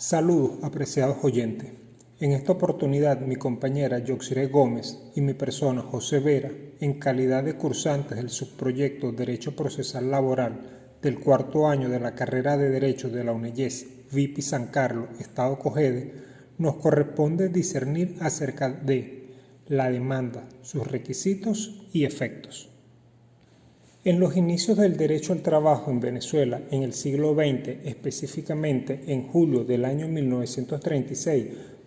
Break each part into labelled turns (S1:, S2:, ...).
S1: Saludos, apreciados oyentes. En esta oportunidad, mi compañera Yoxiré Gómez y mi persona, José Vera, en calidad de cursantes del subproyecto Derecho Procesal Laboral del cuarto año de la carrera de Derecho de la UNEYES, VIPI San Carlos, Estado Cogede, nos corresponde discernir acerca de la demanda, sus requisitos y efectos. En los inicios del derecho al trabajo en Venezuela en el siglo XX, específicamente en julio del año 1936,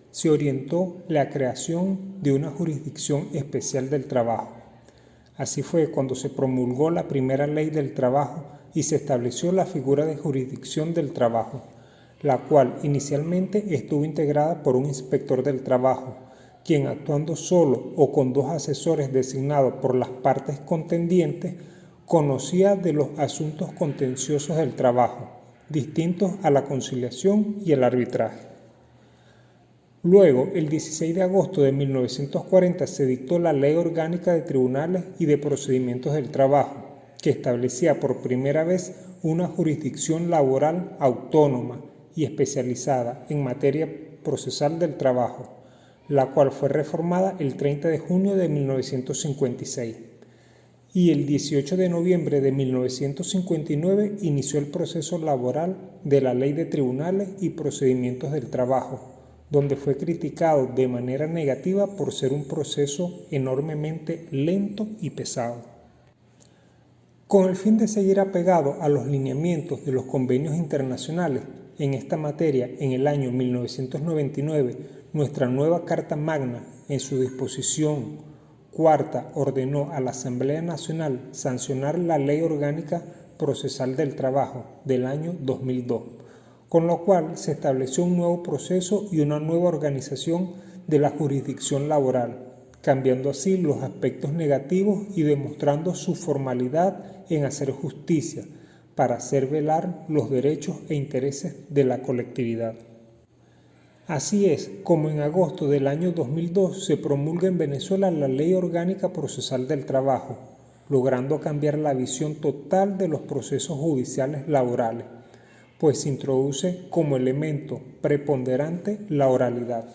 S1: se orientó la creación de una jurisdicción especial del trabajo. Así fue cuando se promulgó la primera ley del trabajo y se estableció la figura de jurisdicción del trabajo, la cual inicialmente estuvo integrada por un inspector del trabajo, quien actuando solo o con dos asesores designados por las partes contendientes, conocía de los asuntos contenciosos del trabajo, distintos a la conciliación y el arbitraje. Luego, el 16 de agosto de 1940 se dictó la Ley Orgánica de Tribunales y de Procedimientos del Trabajo, que establecía por primera vez una jurisdicción laboral autónoma y especializada en materia procesal del trabajo, la cual fue reformada el 30 de junio de 1956. Y el 18 de noviembre de 1959 inició el proceso laboral de la Ley de Tribunales y Procedimientos del Trabajo, donde fue criticado de manera negativa por ser un proceso enormemente lento y pesado. Con el fin de seguir apegado a los lineamientos de los convenios internacionales en esta materia, en el año 1999, nuestra nueva Carta Magna, en su disposición cuarta, ordenó a la Asamblea Nacional sancionar la Ley Orgánica Procesal del Trabajo del año 2002, con lo cual se estableció un nuevo proceso y una nueva organización de la jurisdicción laboral, cambiando así los aspectos negativos y demostrando su formalidad en hacer justicia para hacer velar los derechos e intereses de la colectividad. Así es como en agosto del año 2002 se promulga en Venezuela la Ley Orgánica Procesal del Trabajo, logrando cambiar la visión total de los procesos judiciales laborales, pues se introduce como elemento preponderante la oralidad.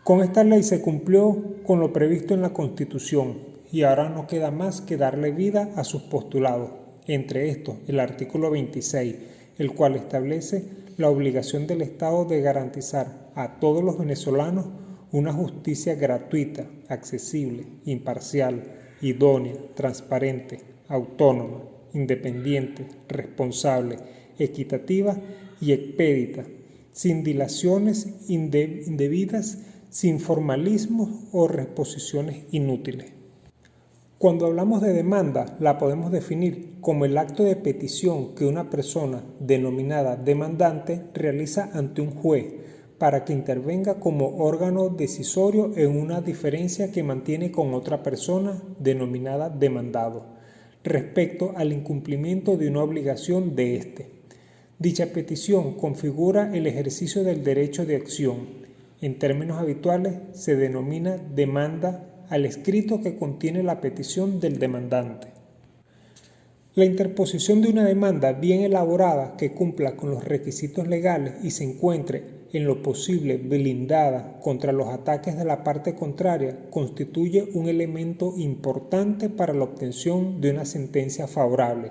S1: Con esta ley se cumplió con lo previsto en la Constitución y ahora no queda más que darle vida a sus postulados, entre estos el artículo 26, el cual establece la obligación del Estado de garantizar a todos los venezolanos una justicia gratuita, accesible, imparcial, idónea, transparente, autónoma, independiente, responsable, equitativa y expedita, sin dilaciones indebidas, sin formalismos o reposiciones inútiles. Cuando hablamos de demanda, la podemos definir como el acto de petición que una persona denominada demandante realiza ante un juez para que intervenga como órgano decisorio en una diferencia que mantiene con otra persona denominada demandado, respecto al incumplimiento de una obligación de éste. Dicha petición configura el ejercicio del derecho de acción. En términos habituales se denomina demanda al escrito que contiene la petición del demandante. La interposición de una demanda bien elaborada que cumpla con los requisitos legales y se encuentre en lo posible blindada contra los ataques de la parte contraria constituye un elemento importante para la obtención de una sentencia favorable,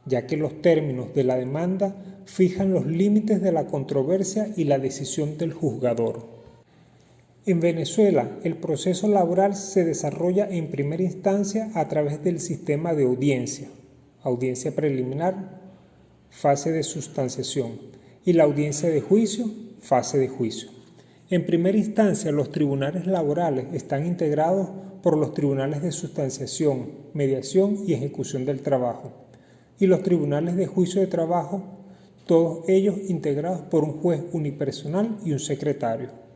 S1: ya que los términos de la demanda fijan los límites de la controversia y la decisión del juzgador. En Venezuela, el proceso laboral se desarrolla en primera instancia a través del sistema de audiencia preliminar, fase de sustanciación, y la audiencia de juicio, fase de juicio. En primera instancia, los tribunales laborales están integrados por los tribunales de sustanciación, mediación y ejecución del trabajo, y los tribunales de juicio de trabajo, todos ellos integrados por un juez unipersonal y un secretario.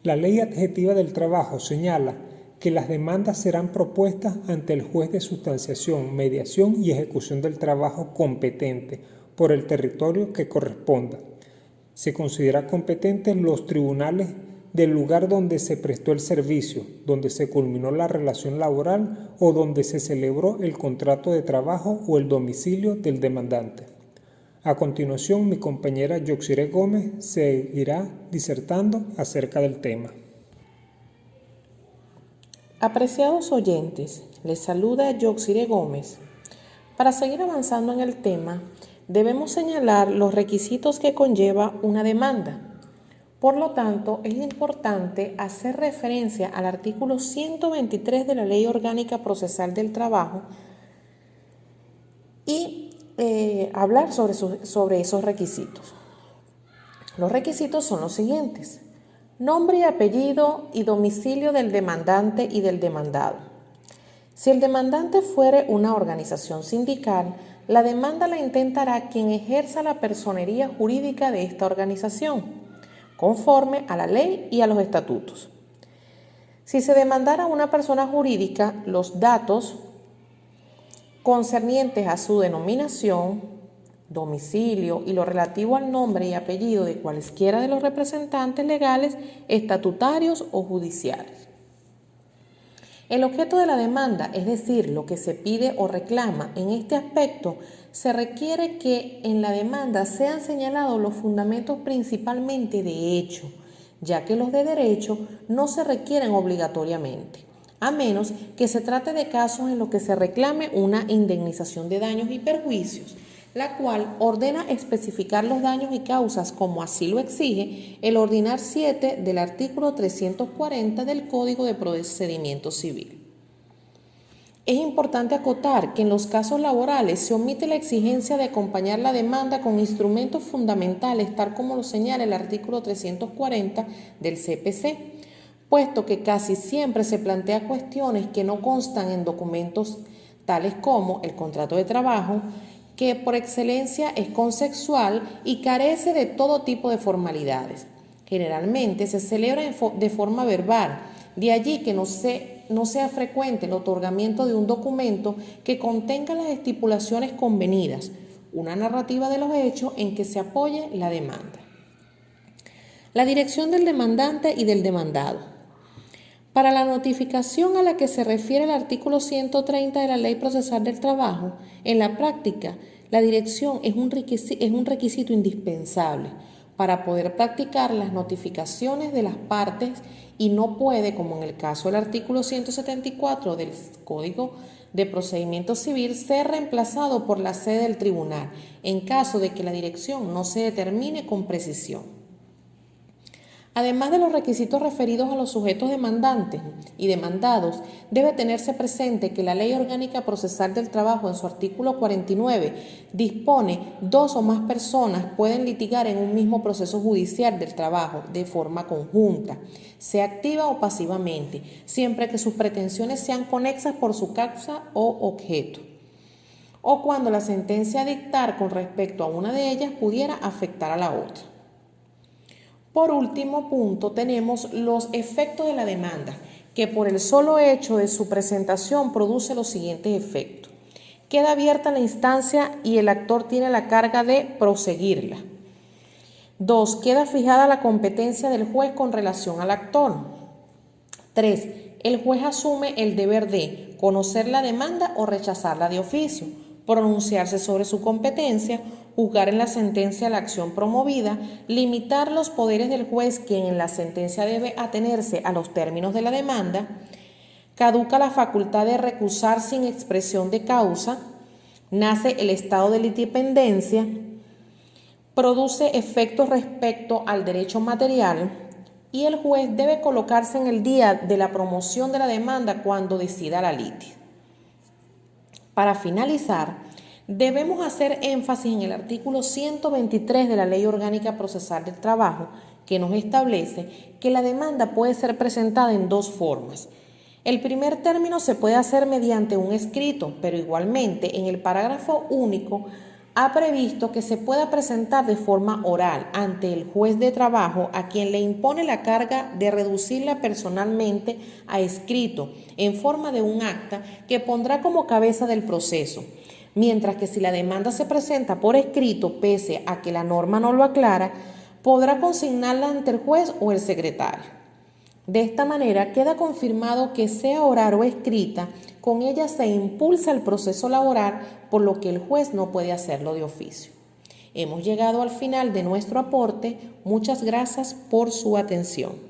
S1: La Ley Adjetiva del Trabajo señala que las demandas serán propuestas ante el juez de sustanciación, mediación y ejecución del trabajo competente por el territorio que corresponda. Se considera competentes los tribunales del lugar donde se prestó el servicio, donde se culminó la relación laboral o donde se celebró el contrato de trabajo o el domicilio del demandante. A continuación, mi compañera Yoxiré Gómez seguirá disertando acerca del tema.
S2: Apreciados oyentes, les saluda Yoxiré Gómez. Para seguir avanzando en el tema, debemos señalar los requisitos que conlleva una demanda. Por lo tanto, es importante hacer referencia al artículo 123 de la Ley Orgánica Procesal del Trabajo y hablar sobre esos requisitos. Los requisitos son los siguientes: nombre y apellido y domicilio del demandante y del demandado. Si el demandante fuere una organización sindical, la demanda la intentará quien ejerza la personería jurídica de esta organización, conforme a la ley y a los estatutos. Si se demandara a una persona jurídica, los datos concernientes a su denominación, domicilio y lo relativo al nombre y apellido de cualesquiera de los representantes legales, estatutarios o judiciales. El objeto de la demanda, es decir, lo que se pide o reclama en este aspecto, se requiere que en la demanda sean señalados los fundamentos principalmente de hecho, ya que los de derecho no se requieren obligatoriamente, a menos que se trate de casos en los que se reclame una indemnización de daños y perjuicios, la cual ordena especificar los daños y causas como así lo exige el ordinar 7 del artículo 340 del Código de Procedimiento Civil. Es importante acotar que en los casos laborales se omite la exigencia de acompañar la demanda con instrumentos fundamentales, tal como lo señala el artículo 340 del CPC, puesto que casi siempre se plantea cuestiones que no constan en documentos tales como el contrato de trabajo, que por excelencia es consensual y carece de todo tipo de formalidades. Generalmente se celebra de forma verbal, de allí que no sea frecuente el otorgamiento de un documento que contenga las estipulaciones convenidas, una narrativa de los hechos en que se apoye la demanda. La dirección del demandante y del demandado. Para la notificación a la que se refiere el artículo 130 de la Ley Procesal del Trabajo, en la práctica, la dirección es un requisito indispensable para poder practicar las notificaciones de las partes y no puede, como en el caso del artículo 174 del Código de Procedimiento Civil, ser reemplazado por la sede del tribunal en caso de que la dirección no se determine con precisión. Además de los requisitos referidos a los sujetos demandantes y demandados, debe tenerse presente que la Ley Orgánica Procesal del Trabajo, en su artículo 49, dispone 2 o más personas pueden litigar en un mismo proceso judicial del trabajo de forma conjunta, sea activa o pasivamente, siempre que sus pretensiones sean conexas por su causa o objeto, o cuando la sentencia a dictar con respecto a una de ellas pudiera afectar a la otra. Por último punto, tenemos los efectos de la demanda, que por el solo hecho de su presentación produce los siguientes efectos. Queda abierta la instancia y el actor tiene la carga de proseguirla. 2. Queda fijada la competencia del juez con relación al actor. 3. El juez asume el deber de conocer la demanda o rechazarla de oficio, pronunciarse sobre su competencia, juzgar en la sentencia la acción promovida, limitar los poderes del juez, quien en la sentencia debe atenerse a los términos de la demanda, caduca la facultad de recusar sin expresión de causa, nace el estado de litipendencia, produce efectos respecto al derecho material y el juez debe colocarse en el día de la promoción de la demanda cuando decida la litis. Para finalizar, debemos hacer énfasis en el artículo 123 de la Ley Orgánica Procesal del Trabajo, que nos establece que la demanda puede ser presentada en 2 formas. El primer término se puede hacer mediante un escrito, pero igualmente en el parágrafo único ha previsto que se pueda presentar de forma oral ante el juez de trabajo, a quien le impone la carga de reducirla personalmente a escrito en forma de un acta que pondrá como cabeza del proceso. Mientras que si la demanda se presenta por escrito, pese a que la norma no lo aclara, podrá consignarla ante el juez o el secretario. De esta manera queda confirmado que sea oral o escrita, con ella se impulsa el proceso laboral, por lo que el juez no puede hacerlo de oficio. Hemos llegado al final de nuestro aporte. Muchas gracias por su atención.